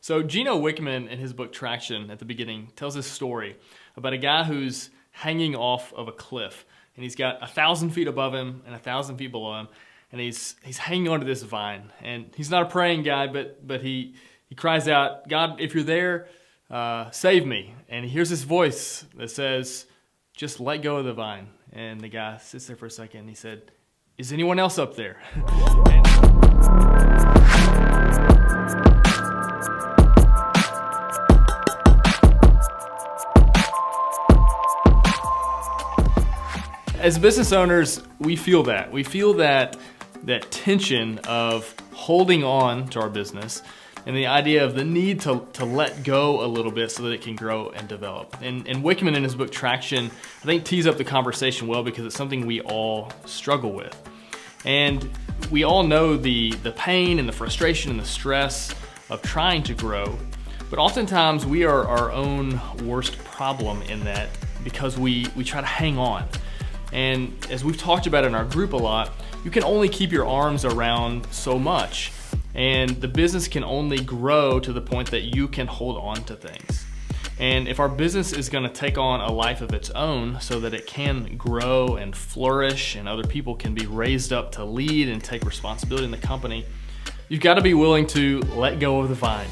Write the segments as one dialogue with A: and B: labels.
A: So Gino Wickman in his book Traction at the beginning tells this story about a guy who's hanging off of a cliff, and he's got 1,000 feet above him and 1,000 feet below him, and he's hanging onto this vine. And he's not a praying guy, but he cries out, "God, if you're there, save me." And he hears this voice that says, "Just let go of the vine." And the guy sits there for a second and he said, "Is anyone else up there?" As business owners, we feel that. We feel that tension of holding on to our business and the idea of the need to let go a little bit so that it can grow and develop. And Wickman in his book Traction, I think, tees up the conversation well because it's something we all struggle with. And we all know the pain and the frustration and the stress of trying to grow, but oftentimes we are our own worst problem in that because we try to hang on. And as we've talked about in our group a lot, you can only keep your arms around so much. And the business can only grow to the point that you can hold on to things. And if our business is going to take on a life of its own so that it can grow and flourish and other people can be raised up to lead and take responsibility in the company, you've got to be willing to let go of the vine.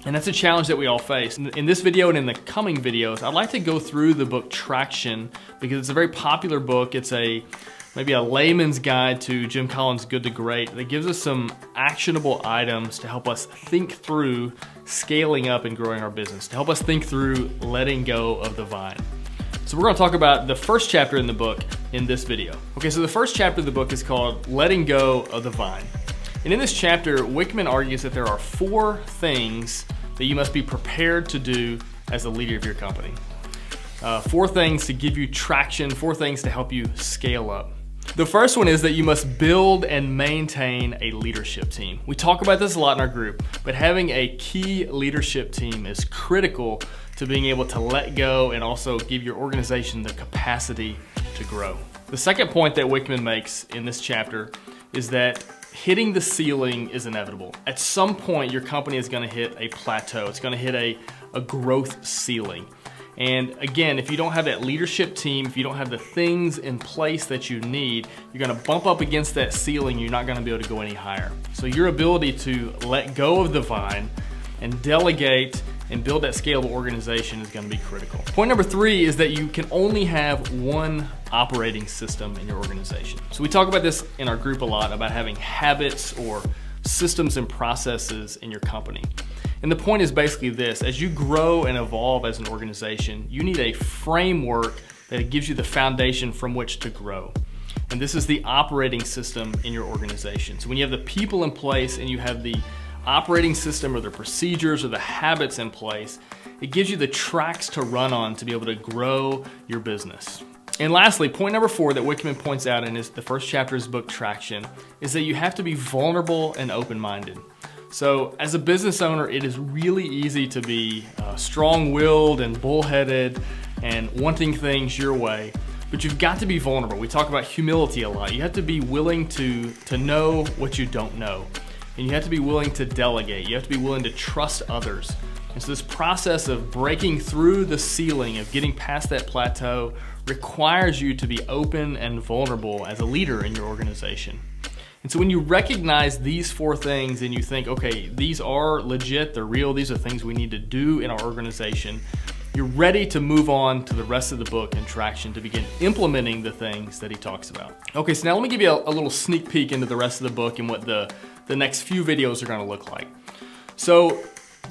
A: And that's a challenge that we all face. In this video and in the coming videos, I'd like to go through the book Traction because it's a very popular book. It's maybe a layman's guide to Jim Collins' Good to Great that gives us some actionable items to help us think through scaling up and growing our business, to help us think through letting go of the vine. So we're going to talk about the first chapter in the book in this video. Okay, so the first chapter of the book is called Letting Go of the Vine. And in this chapter, Wickman argues that there are 4 things that you must be prepared to do as the leader of your company. 4 things to give you traction, 4 things to help you scale up. The first one is that you must build and maintain a leadership team. We talk about this a lot in our group, but having a key leadership team is critical to being able to let go and also give your organization the capacity to grow. The second point that Wickman makes in this chapter is that hitting the ceiling is inevitable. At some point, your company is going to hit a plateau. It's going to hit a growth ceiling. And again, if you don't have that leadership team, if you don't have the things in place that you need, you're going to bump up against that ceiling. You're not going to be able to go any higher. So your ability to let go of the vine and delegate and build that scalable organization is going to be critical. Point number 3 is that you can only have one operating system in your organization. So we talk about this in our group a lot about having habits or systems and processes in your company. And the point is basically this: as you grow and evolve as an organization, you need a framework that gives you the foundation from which to grow. And this is the operating system in your organization. So when you have the people in place and you have the operating system or the procedures or the habits in place, it gives you the tracks to run on to be able to grow your business. And lastly, point number 4 that Wickman points out in the first chapter of his book Traction is that you have to be vulnerable and open-minded. So as a business owner, it is really easy to be strong-willed and bullheaded and wanting things your way, but you've got to be vulnerable. We talk about humility a lot. You have to be willing to know what you don't know. And you have to be willing to delegate. You have to be willing to trust others. And so this process of breaking through the ceiling, of getting past that plateau, requires you to be open and vulnerable as a leader in your organization. And so when you recognize these 4 things and you think, okay, these are legit, they're real, these are things we need to do in our organization, you're ready to move on to the rest of the book and Traction to begin implementing the things that he talks about. Okay, so now let me give you a little sneak peek into the rest of the book and what the next few videos are going to look like. So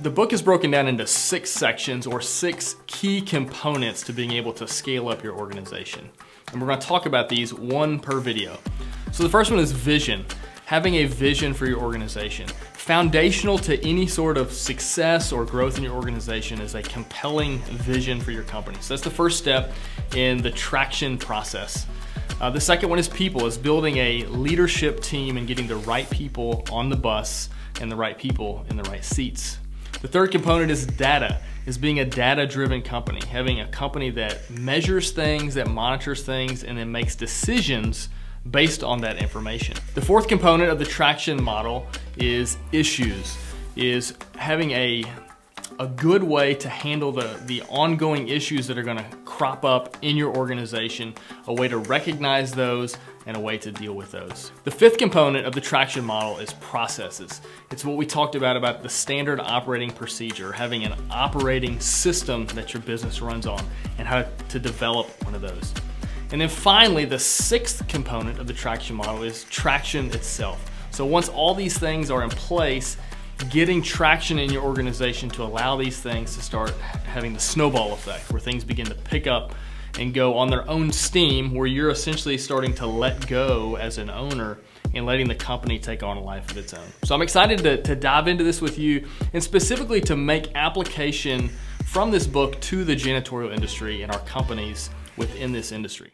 A: the book is broken down into 6 sections or 6 key components to being able to scale up your organization. And we're going to talk about these one per video. So the first one is vision. Having a vision for your organization. Foundational to any sort of success or growth in your organization is a compelling vision for your company. So that's the first step in the traction process. The second one is people, is building a leadership team and getting the right people on the bus and the right people in the right seats. The third component is data, is being a data-driven company, having a company that measures things, that monitors things, and then makes decisions based on that information. The fourth component of the traction model is issues, is having a good way to handle the ongoing issues that are gonna crop up in your organization, a way to recognize those, and a way to deal with those. The fifth component of the traction model is processes. It's what we talked about the standard operating procedure, having an operating system that your business runs on, and how to develop one of those. And then finally, the sixth component of the traction model is traction itself. So once all these things are in place, getting traction in your organization to allow these things to start having the snowball effect, where things begin to pick up and go on their own steam, where you're essentially starting to let go as an owner and letting the company take on a life of its own. So I'm excited to dive into this with you, and specifically to make application from this book to the janitorial industry and our companies within this industry.